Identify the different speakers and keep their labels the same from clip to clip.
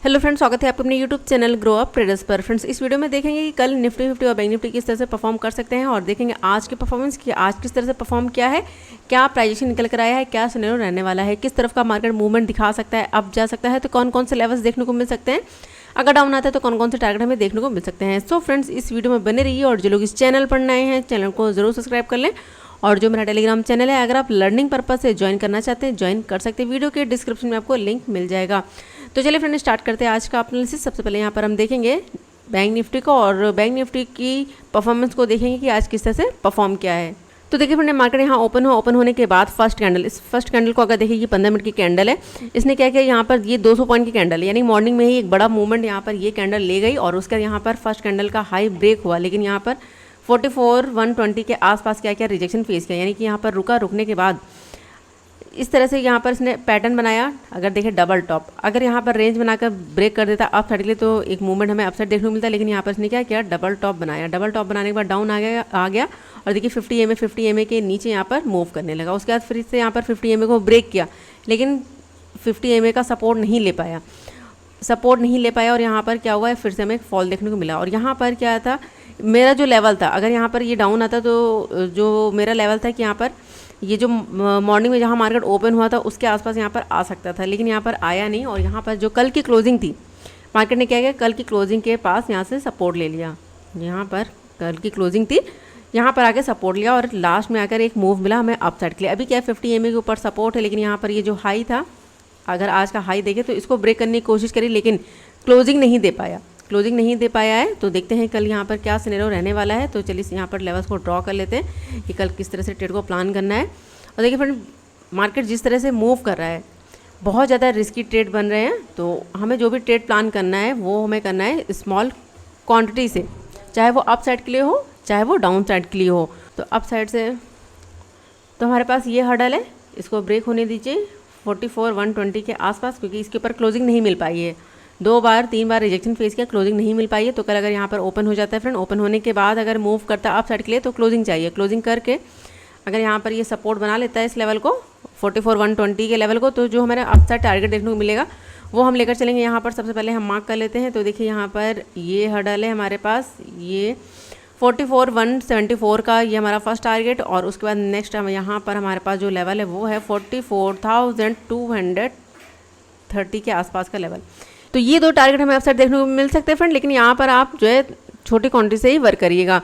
Speaker 1: Hello friends, स्वागत है आपके अपने YouTube channel grow up traders पर। फ्रेंड्स, इस वीडियो में देखेंगे कि कल निफ्टी 50 और बैंक निफ्टी किस तरह से परफॉर्म कर सकते हैं और देखेंगे आज के परफॉर्मेंस की आज किस तरह से परफॉर्म किया है, क्या प्राइजेशन निकल कर आया है, क्या सिनेरियो रहने वाला है, किस तरफ का मार्केट मूवमेंट दिखा सकता है, अप जा सकता है तो कौन कौन से लेवल्स देखने को मिल सकते हैं, अगर डाउन आता है तो कौन कौन से टारगेट हमें देखने को मिल सकते हैं। सो फ्रेंड्स, इस वीडियो में बने रहिए और जो लोग इस चैनल पर नए हैं चैनल को जरूर सब्सक्राइब कर लें। और जो मेरा टेलीग्राम चैनल है, अगर आप लर्निंग पर्पस से ज्वाइन करना चाहते हैं ज्वाइन कर सकते हैं, वीडियो के डिस्क्रिप्शन में आपको लिंक मिल जाएगा। तो चलिए फ्रेंड, स्टार्ट करते हैं आज का एनालिसिस। सबसे पहले यहाँ पर हम देखेंगे बैंक निफ्टी को और बैंक निफ्टी की परफॉर्मेंस को देखेंगे कि आज किस तरह से परफॉर्म किया है। तो देखिए फ्रेंड, मार्केट यहाँ ओपन होने के बाद फर्स्ट कैंडल, इस फर्स्ट कैंडल को अगर देखिए ये 15 मिनट की कैंडल है, इसने क्या किया यहाँ पर ये 200 पॉइंट की कैंडल है, यानी मॉर्निंग में ही एक बड़ा मूवमेंट यहाँ पर ये कैंडल ले गई और उसका यहाँ पर फर्स्ट कैंडल का हाई ब्रेक हुआ, लेकिन यहाँ पर 44,120 के आसपास क्या क्या रिजेक्शन फेस किया, यानी कि यहाँ पर रुकने के बाद इस तरह से यहाँ पर इसने पैटर्न बनाया। अगर देखें डबल टॉप, अगर यहाँ पर रेंज बनाकर ब्रेक कर देता अप साइड के लिए तो एक मूवमेंट हमें अपसाइड देखने को मिलता है, लेकिन यहाँ पर इसने क्या किया, डबल टॉप बनाया। डबल टॉप बनाने के बाद डाउन आ गया और देखिए 50 MA के नीचे यहाँ पर मूव करने लगा। उसके बाद फिर से यहाँ पर 50 MA को ब्रेक किया, लेकिन 50 MA का सपोर्ट नहीं ले पाया और यहाँ पर क्या हुआ है, फिर से हमें फॉल देखने को मिला। और यहाँ पर क्या था, मेरा जो लेवल था, अगर यहाँ पर ये डाउन आता तो जो मेरा लेवल था कि यहाँ पर ये जो मॉर्निंग में जहाँ मार्केट ओपन हुआ था उसके आसपास यहाँ पर आ सकता था, लेकिन यहाँ पर आया नहीं। और यहाँ पर जो कल की क्लोजिंग थी, मार्केट ने क्या किया, कल की क्लोजिंग के पास यहाँ से सपोर्ट ले लिया। यहाँ पर कल की क्लोजिंग थी, यहाँ पर आके सपोर्ट लिया और लास्ट में आकर एक मूव मिला हमें अप साइड के लिए। अभी क्या 50 MA के ऊपर सपोर्ट है, लेकिन यहाँ पर ये जो हाई था, अगर आज का हाई देखें तो इसको ब्रेक करने की कोशिश करी, लेकिन क्लोजिंग नहीं दे पाया है। तो देखते हैं कल यहाँ पर क्या सिनेरियो रहने वाला है। तो चलिए यहाँ पर लेवल्स को ड्रॉ कर लेते हैं कि कल किस तरह से ट्रेड को प्लान करना है। और देखिए फ्रेंड, मार्केट जिस तरह से मूव कर रहा है, बहुत ज़्यादा रिस्की ट्रेड बन रहे हैं, तो हमें जो भी ट्रेड प्लान करना है वो हमें करना है स्मॉल क्वान्टिटी से, चाहे वो अप साइड के लिए हो चाहे वो डाउन साइड के लिए हो। तो अप साइड से तो हमारे पास ये हर्डल है, इसको ब्रेक होने दीजिए 44,120 के आसपास, क्योंकि इसके ऊपर क्लोजिंग नहीं मिल पाई है। 3 बार रिजेक्शन फेस किया, क्लोजिंग नहीं मिल पाई है। तो कल अगर यहाँ पर ओपन हो जाता है फ्रेंड, ओपन होने के बाद अगर मूव करता है अप साइड के लिए तो क्लोजिंग चाहिए। क्लोजिंग करके अगर यहाँ पर ये सपोर्ट बना लेता है इस लेवल को 44,120 के लेवल को, तो जो हमारा अप साइड टारगेट देखने को मिलेगा वो हम लेकर चलेंगे। यहाँ पर सबसे पहले हम मार्क कर लेते हैं। तो देखिए यहाँ पर ये हर्डल है हमारे पास, ये 44,174 का ये हमारा फर्स्ट टारगेट। और उसके बाद नेक्स्ट हम यहाँ पर हमारे पास जो लेवल है वो है 44,230 के आसपास का लेवल। तो ये दो टारगेट हमें अपसाइड देखने को मिल सकते हैं फ्रेंड, लेकिन यहाँ पर आप जो है छोटी क्वांटिटी से ही वर्क करिएगा।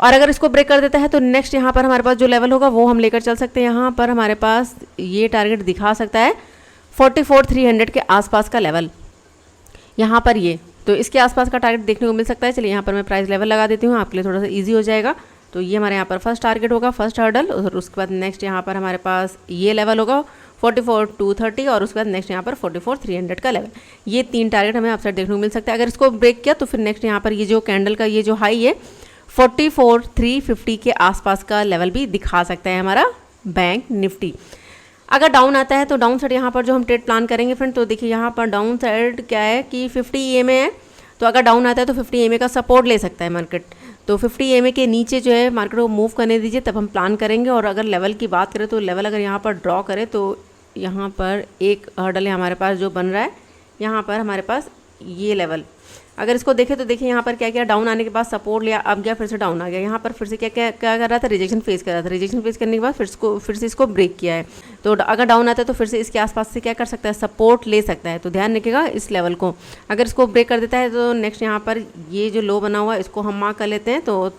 Speaker 1: और अगर इसको ब्रेक कर देता है तो नेक्स्ट यहाँ पर हमारे पास जो लेवल होगा वो हम लेकर चल सकते हैं। यहाँ पर हमारे पास ये टारगेट दिखा सकता है 44,300 के आसपास का लेवल, यहाँ पर ये, तो इसके आसपास का टारगेट देखने को मिल सकता है। चलिए यहाँ पर मैं प्राइस लेवल लगा देती हूँ, आपके लिए थोड़ा सा ईजी हो जाएगा। तो ये हमारे यहाँ पर फर्स्ट टारगेट होगा, फर्स्ट हर्डल, और उसके बाद नेक्स्ट यहाँ पर हमारे पास ये लेवल होगा 44,230 और उसके बाद नेक्स्ट यहाँ पर 44,300 का लेवल। ये 3 टारगेट हमें अपसाइड देखने को मिल सकता है। अगर इसको ब्रेक किया तो फिर नेक्स्ट यहाँ पर ये जो कैंडल का ये जो हाई है 44,350 के आसपास का लेवल भी दिखा सकता है हमारा बैंक निफ्टी। अगर डाउन आता है तो डाउन साइड यहाँ पर जो हम ट्रेड प्लान करेंगे फ्रेंड, तो देखिए यहाँ पर डाउन साइड क्या है कि 50 MA है, तो अगर डाउन आता है तो 50 MA का सपोर्ट ले सकता है मार्केट। तो 50 MA के नीचे जो है मार्केट को मूव करने दीजिए, तब हम प्लान करेंगे। और अगर लेवल की बात करें तो लेवल अगर यहाँ पर ड्रॉ करें तो यहाँ पर एक हर्डल है हमारे पास जो बन रहा है, यहाँ पर हमारे पास ये लेवल, अगर इसको देखें तो देखिए यहाँ पर क्या किया, डाउन आने के बाद सपोर्ट लिया, अब गया फिर से डाउन आ गया। यहाँ पर फिर से क्या कर रहा था, रिजेक्शन फेस कर रहा था। रिजेक्शन फेस करने के बाद फिर से इसको ब्रेक किया है। तो अगर डाउन आता है तो फिर से इसके आसपास से क्या कर सकता है, सपोर्ट ले सकता है। तो ध्यान रखिएगा इस लेवल को। अगर इसको ब्रेक कर देता है तो नेक्स्ट यहाँ पर ये जो लो बना हुआ है इसको हम मार्क कर लेते हैं। तो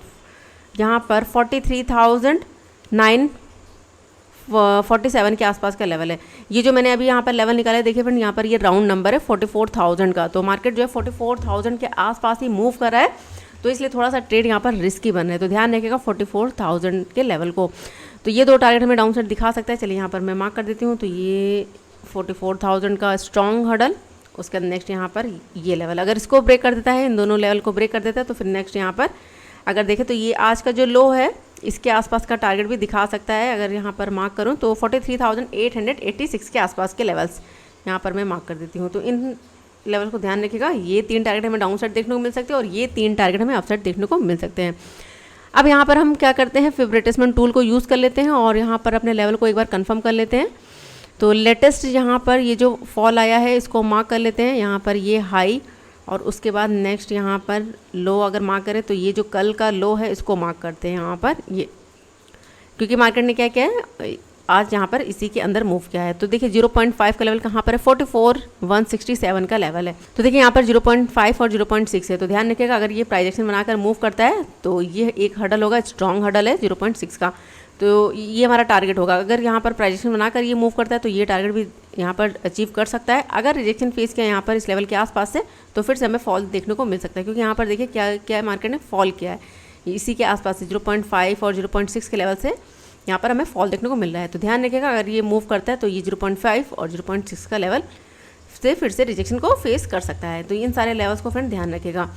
Speaker 1: यहाँ पर 43,947 के आसपास का लेवल है। ये जो मैंने अभी यहाँ पर लेवल निकाला है, देखिए फ्रेंड यहाँ पर ये राउंड नंबर है 44,000 का। तो मार्केट जो है 44,000 के आसपास ही मूव कर रहा है, तो इसलिए थोड़ा सा ट्रेड यहाँ पर रिस्की बन रहा है। तो ध्यान रखिएगा 44,000 के लेवल को। तो ये दो टारगेट हमें डाउन साइड दिखा सकता है। चलिए यहाँ पर मैं मार्क कर देती हूँ। तो ये 44,000 का स्ट्रॉन्ग हर्डल, उसके बाद नेक्स्ट यहाँ पर ये लेवल, अगर इसको ब्रेक कर देता है, इन दोनों लेवल को ब्रेक कर देता है, तो फिर नेक्स्ट यहाँ पर अगर देखें तो ये आज का जो लो है इसके आसपास का टारगेट भी दिखा सकता है। अगर यहाँ पर मार्क करूँ तो 43,886 के आसपास के लेवल्स यहाँ पर मैं मार्क कर देती हूँ। तो इन लेवल को ध्यान रखिएगा। ये 3 टारगेट हमें डाउन साइड देखने को मिल सकते हैं और ये 3 टारगेट हमें अप साइड देखने को मिल सकते हैं। अब यहाँ पर हम क्या करते हैं, फिबोनाची टूल को यूज़ कर लेते हैं और यहाँ पर अपने लेवल को एक बार कंफर्म कर लेते हैं। तो लेटेस्ट यहाँ पर ये जो फॉल आया है इसको मार्क कर लेते हैं, यहाँ पर ये हाई और उसके बाद नेक्स्ट यहाँ पर लो अगर मार्क करें तो ये जो कल का लो है इसको मार्क करते हैं यहाँ पर ये, क्योंकि मार्केट ने क्या किया है आज यहाँ पर इसी के अंदर मूव किया है। तो देखिए 0.5 का लेवल कहाँ पर है, 44,167 का लेवल है। तो देखिए यहाँ पर 0.5 और 0.6 है। तो ध्यान रखिएगा अगर ये प्राइस एक्शन बनाकर मूव करता है तो ये एक हडल होगा, स्ट्रॉन्ग हडल है 0.6 का, तो ये हमारा टारगेट होगा। अगर यहाँ पर प्राइस एक्शन बनाकर ये मूव करता है तो ये टारगेट भी यहाँ पर अचीव कर सकता है। अगर रिजेक्शन फेस किया यहाँ पर इस लेवल के आसपास से तो फिर से हमें फॉल देखने को मिल सकता है, क्योंकि यहाँ पर देखिए क्या क्या मार्केट ने फॉल किया है इसी के आसपास से 0.5 और 0.6 के लेवल से यहाँ पर हमें फॉल देखने को मिल रहा है। तो ध्यान रखिएगा अगर ये मूव करता है तो ये 0.5 और 0.6 का लेवल से फिर से रिजेक्शन को फेस कर सकता है। तो इन सारे लेवल्स को फ्रेंड ध्यान रखिएगा।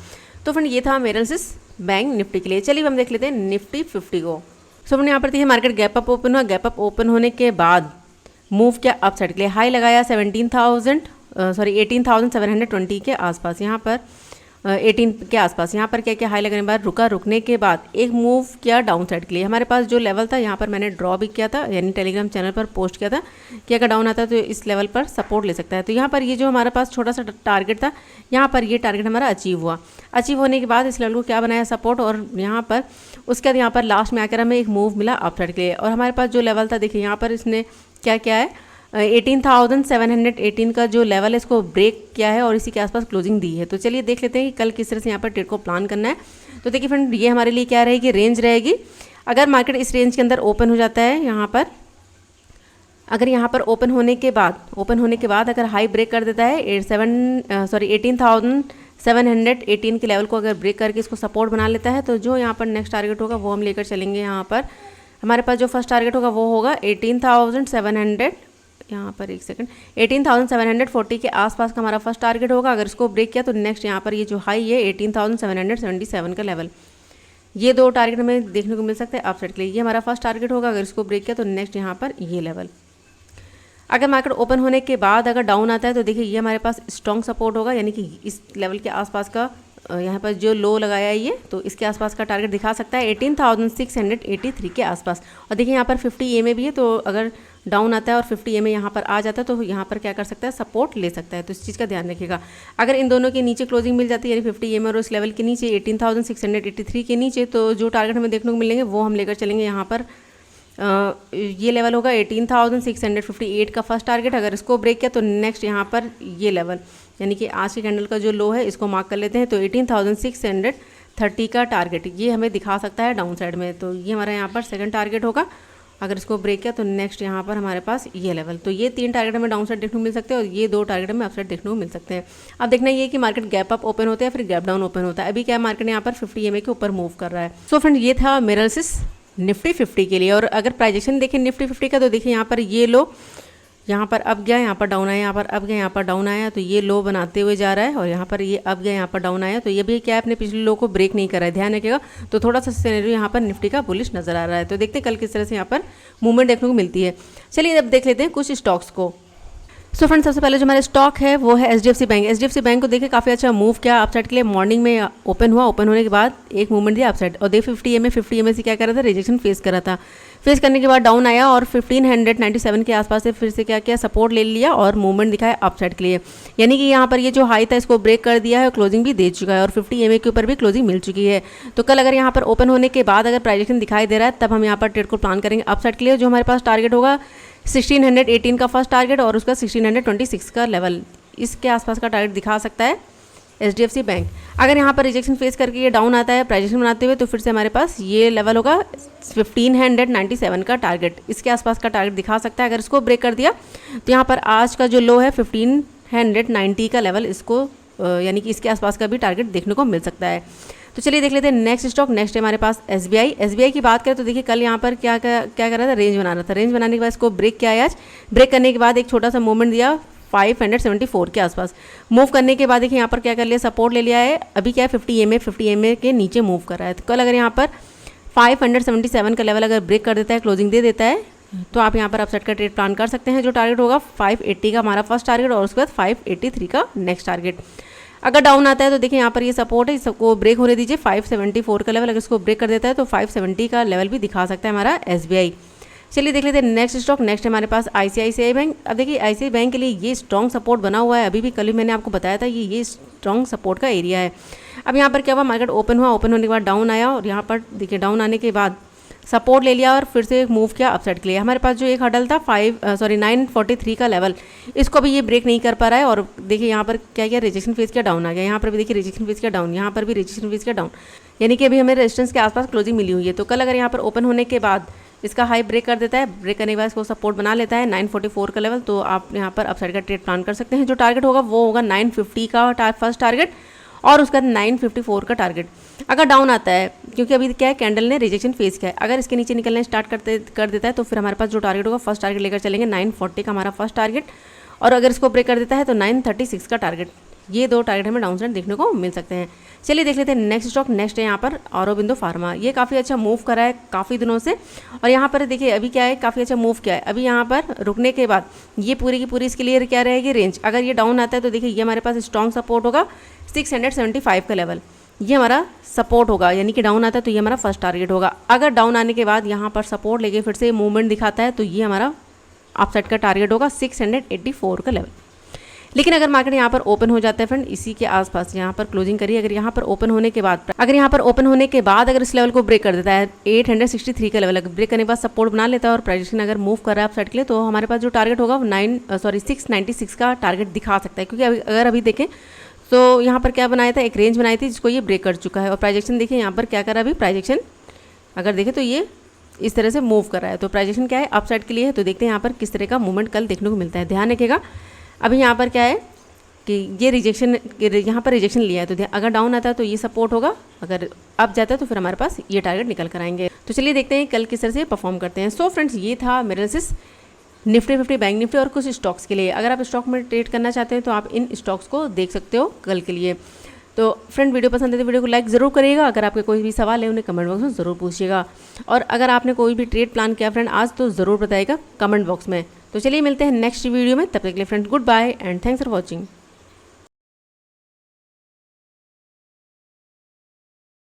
Speaker 1: तो फ्रेंड ये था मेरा एनालिसिस बैंक निफ्टी के लिए। चलिए हम देख लेते हैं निफ्टी 50 को। सो हमने यहाँ पर देखिए मार्केट गैप अप ओपन हुआ, गैप अप ओपन होने के बाद मूव किया अपसाइड के लिए, हाई लगाया 18,720 के आसपास, यहाँ पर 18 के आसपास। यहाँ पर क्या क्या हाई लगने के बाद रुका, रुकने के बाद एक मूव किया डाउन साइड के लिए। हमारे पास जो लेवल था यहाँ पर मैंने ड्रॉ भी किया था, यानी टेलीग्राम चैनल पर पोस्ट किया था कि अगर डाउन आता है तो इस लेवल पर सपोर्ट ले सकता है। तो यहाँ पर ये जो हमारे पास छोटा सा टारगेट था, यहाँ पर ये टारगेट हमारा अचीव हुआ। अचीव होने के बाद इस लेवल को क्या बनाया सपोर्ट, और यहाँ पर उसके बाद यहाँ पर लास्ट में आकर हमें एक मूव मिला अप साइड के लिए। और हमारे पास जो लेवल था देखिए यहाँ पर इसने क्या किया है 18,718 का जो लेवल है इसको ब्रेक किया है और इसी के आसपास क्लोजिंग दी है। तो चलिए देख लेते हैं कि कल किस तरह से यहाँ पर ट्रेड को प्लान करना है। तो देखिए फ्रेंड ये हमारे लिए क्या रहेगी, रेंज रहेगी। अगर मार्केट इस रेंज के अंदर ओपन हो जाता है, यहाँ पर अगर यहाँ पर ओपन होने के बाद अगर हाई ब्रेक कर देता है 18,718 के लेवल को अगर ब्रेक करके इसको सपोर्ट बना लेता है, तो जो यहाँ पर नेक्स्ट टारगेट होगा वो हम लेकर चलेंगे। यहाँ पर हमारे पास जो फर्स्ट टारगेट होगा वो होगा 18,700, यहाँ पर एक सेकंड 18,740 के आसपास का हमारा फर्स्ट टारगेट होगा। अगर इसको ब्रेक किया तो नेक्स्ट यहाँ पर ये जो हाई है 18,777 का लेवल, ये दो टारगेट हमें देखने को मिल सकते हैं अपसाइड के लिए। ये हमारा फर्स्ट टारगेट होगा। अगर इसको ब्रेक किया तो नेक्स्ट यहाँ पर ये लेवल। अगर मार्केट ओपन होने के बाद अगर डाउन आता है तो देखिए ये हमारे पास स्ट्रॉन्ग सपोर्ट होगा, यानी कि इस लेवल के आसपास का यहाँ पर जो लो लगाया है ये, तो इसके आसपास का टारगेट दिखा सकता है 18,683 के आसपास। और देखिए यहाँ पर 50 EMA भी है, तो अगर डाउन आता है और 50 EMA यहाँ पर आ जाता है तो यहाँ पर क्या कर सकता है, सपोर्ट ले सकता है। तो इस चीज़ का ध्यान रखिएगा। अगर इन दोनों के नीचे क्लोजिंग मिल जाती है, यानी 50 EMA और उस लेवल के नीचे 18,683 के नीचे, तो जो टारगेट हमें देखने को मिलेंगे वो हम लेकर चलेंगे। यहाँ पर ये लेवल होगा 18,658 का फर्स्ट टारगेट। अगर इसको ब्रेक किया तो नेक्स्ट यहाँ पर ये लेवल, यानी कि आज के कैंडल का जो लो है इसको मार्क कर लेते हैं। तो 18,630 का टारगेट ये हमें दिखा सकता है डाउन साइड में। तो ये हमारा यहाँ पर सेकंड टारगेट होगा। अगर इसको ब्रेक किया तो नेक्स्ट यहाँ पर हमारे पास ये लेवल। तो ये 3 टारगेट हमें डाउन साइड देखने को मिल सकते हैं और ये 2 टारगेट हमें अप साइड देखने को मिल सकते हैं। अब देखना ये कि मार्केट गैप अप ओपन होता है फिर गैप डाउन ओपन होता है। अभी क्या मार्केट यहाँ पर 50 EMA के ऊपर मूव कर रहा है। सो फ्रेंड ये था मेरा एनालिसिस निफ्टी 50 के लिए। और अगर प्राइजेशन देखें निफ्टी 50 का, तो देखिए यहाँ पर ये लो यहाँ पर अप गया, यहाँ पर डाउन आया, यहाँ पर अप गया, यहाँ पर डाउन आया, तो ये लो बनाते हुए जा रहा है। और यहाँ पर ये अप गया, यहाँ पर डाउन आया, तो ये भी क्या है अपने पिछले लो को ब्रेक नहीं कर रहा है, ध्यान रखिएगा। तो थोड़ा सा सिनेरियो यहाँ पर निफ्टी का बुलिश नजर आ रहा है। तो देखते हैं कल किस तरह से यहाँ पर मूवमेंट देखने को मिलती है। चलिए अब देख लेते हैं कुछ स्टॉक्स को। सो फ्रेंड सबसे पहले जो हमारे स्टॉक है वो है HDFC बैंक। HDFC बैंक को देखिए काफ़ी अच्छा मूव किया अपसाइड के लिए। मॉर्निंग में ओपन हुआ, ओपन होने के बाद एक मूवमेंट दिया अपसाइड, और देखिए 50 EMA से क्या कर रहा था, रिजेक्शन फेस कर रहा था। फेस करने के बाद डाउन आया और 1597 के आसपास से फिर से क्या किया, सपोर्ट ले लिया और मूवमेंट दिखाया अपसाइड के लिए। यानी कि यहाँ पर ये जो हाई था इसको ब्रेक कर दिया है और क्लोजिंग भी दे चुका है और 50 EMA के ऊपर भी क्लोजिंग मिल चुकी है। तो कल अगर यहाँ पर ओपन होने के बाद अगर प्राइजेशन दिखाई दे रहा है तब हम यहाँ पर ट्रेड को प्लान करेंगे अपसाइड के लिए। जो हमारे पास टारगेट होगा 1618 का फर्स्ट टारगेट और उसका 1626 का लेवल, इसके आसपास का टारगेट दिखा सकता है HDFC बैंक। अगर यहाँ पर रिजेक्शन फेस करके ये डाउन आता है प्राइजेशन बनाते हुए, तो फिर से हमारे पास ये लेवल होगा 1597 का टारगेट, इसके आसपास का टारगेट दिखा सकता है। अगर इसको ब्रेक कर दिया तो यहाँ पर आज का जो लो है 1590 का लेवल, इसको यानी कि इसके आसपास का भी टारगेट देखने को मिल सकता है। तो चलिए देख लेते हैं नेक्स्ट स्टॉक। नेक्स्ट है हमारे पास SBI की बात करें तो देखिए कल यहाँ पर क्या कर रहा था, रेंज बना रहा था। रेंज बनाने के बाद इसको ब्रेक किया है आज। ब्रेक करने के बाद एक छोटा सा मूवमेंट दिया 574 के आसपास। मूव करने के बाद देखिए यहाँ पर क्या कर लिया, सपोर्ट ले लिया है। अभी क्या है 50 EMA के नीचे मूव कर रहा है। तो कल अगर यहाँ पर 577 का लेवल अगर ब्रेक कर देता है, क्लोजिंग दे देता है, तो आप यहाँ पर अपसाइड का ट्रेड प्लान कर सकते हैं। जो टारगेट होगा 580 का हमारा फर्स्ट टारगेट और उसके बाद 583 का नेक्स्ट टारगेट। अगर डाउन आता है तो देखिए यहाँ पर ये सपोर्ट है, इसको ब्रेक होने दीजिए 574 का लेवल। अगर इसको ब्रेक कर देता है तो 570 का लेवल भी दिखा सकता है हमारा SBI। चलिए देख लेते हैं नेक्स्ट स्टॉक। नेक्स्ट हमारे पास आईसीआईसीआई बैंक। अब देखिए आईसीआई बैंक के लिए ये स्ट्रॉन्ग सपोर्ट बना हुआ है, अभी भी कल ही मैंने आपको बताया था ये स्ट्रॉन्ग सपोर्ट का एरिया है। अब यहाँ पर क्या हुआ, मार्केट ओपन हुआ, ओपन होने के बाद डाउन आया और यहाँ पर देखिए डाउन आने के बाद सपोर्ट ले लिया और फिर से मूव किया अपसाइड के लिए। हमारे पास जो एक हडल था 943 का लेवल, इसको भी ये ब्रेक नहीं कर पा रहा है। और देखिए यहाँ पर क्या किया, रिजेक्शन फेज किया, डाउन आ गया। यहाँ पर भी देखिए रिजेक्शन फेज किया, डाउन, यहाँ पर भी रिजेक्शन फेज किया, डाउन, यानी कि अभी हमें रेजिस्टेंस के आसपास क्लोजिंग मिली हुई है। तो कल अगर यहाँ पर ओपन होने के बाद इसका हाई ब्रेक कर देता है, ब्रेक करने के बाद इसको सपोर्ट बना लेता है 944 का लेवल, तो आप यहाँ पर अपसाइड का ट्रेड प्लान कर सकते हैं। जो टारगेट होगा वो होगा 950 का फर्स्ट टारगेट और उसका 954 का टारगेट। अगर डाउन आता है, क्योंकि अभी क्या है कैंडल ने रिजेक्शन फेस किया है, अगर इसके नीचे निकलने स्टार्ट कर देता है तो फिर हमारे पास जो टारगेट होगा फर्स्ट टारगेट लेकर चलेंगे 940 का हमारा फर्स्ट टारगेट, और अगर इसको ब्रेक कर देता है तो 936 का टारगेट। ये दो टारगेट हमें डाउन साइड देखने को मिल सकते हैं। चलिए देख लेते हैं नेक्स्ट स्टॉक। नेक्स्ट है यहाँ पर औरोबिंदो फार्मा। ये काफ़ी अच्छा मूव करा है काफ़ी दिनों से, और यहाँ पर देखिए अभी क्या है, काफ़ी अच्छा मूव किया है। अभी यहाँ पर रुकने के बाद ये पूरी की पूरी इसके लिए क्या रहेगी, रेंज। अगर ये डाउन आता है तो देखिए ये हमारे पास स्ट्रॉन्ग सपोर्ट होगा 675 का लेवल, ये हमारा सपोर्ट होगा, यानी कि डाउन आता है तो ये हमारा फर्स्ट टारगेट होगा। अगर डाउन आने के बाद यहाँ पर सपोर्ट लेके फिर से मूवमेंट दिखाता है तो ये हमारा अपसाइड का टारगेट होगा 684 का लेवल। लेकिन अगर मार्केट यहाँ पर ओपन हो जाता है फ्रेंड, इसी के आसपास यहाँ पर क्लोजिंग करिए, अगर यहाँ पर ओपन होने के बाद अगर इस लेवल को ब्रेक कर देता है 863 का लेवल, अगर ब्रेक करने के बाद सपोर्ट बना लेता है और प्राइस अगर मूव कर रहा है अपसाइड के लिए, तो हमारे पास जो टारगेट होगा वो 696 का टारगेट दिखा सकता है। क्योंकि अगर अभी देखें तो यहाँ पर क्या बनाया था, एक रेंज बनाई थी जिसको ये ब्रेक कर चुका है। और प्राइजेक्शन देखिए यहाँ पर क्या कर रहा है, अभी प्राइजेक्शन अगर देखें तो ये इस तरह से मूव कर रहा है, तो प्राइजेक्शन क्या है, अपसाइड के लिए है। तो देखते हैं यहाँ पर किस तरह का मूवमेंट कल देखने को मिलता है। ध्यान रखिएगा अभी यहाँ पर क्या है कि ये यहाँ पर रिजेक्शन लिया है, तो अगर डाउन आता है तो ये सपोर्ट होगा, अगर अप जाता है तो फिर हमारे पास ये टारगेट निकल कर आएंगे। तो चलिए देखते हैं कल किस तरह से परफॉर्म करते हैं। सो फ्रेंड्स, ये था मेरा एनालिसिस निफ्टी 50, बैंक निफ्टी और कुछ स्टॉक्स के लिए। अगर आप स्टॉक में ट्रेड करना चाहते हैं तो आप इन स्टॉक्स को देख सकते हो कल के लिए। तो फ्रेंड, वीडियो पसंद है तो वीडियो को लाइक ज़रूर करिएगा। अगर आपके कोई भी सवाल है उन्हें कमेंट बॉक्स में ज़रूर पूछिएगा, और अगर आपने कोई भी ट्रेड प्लान किया फ्रेंड आज, तो ज़रूर बताइएगा कमेंट बॉक्स में। तो चलिए मिलते हैं नेक्स्ट वीडियो में, तब तक के लिए friend goodbye and thanks for watching.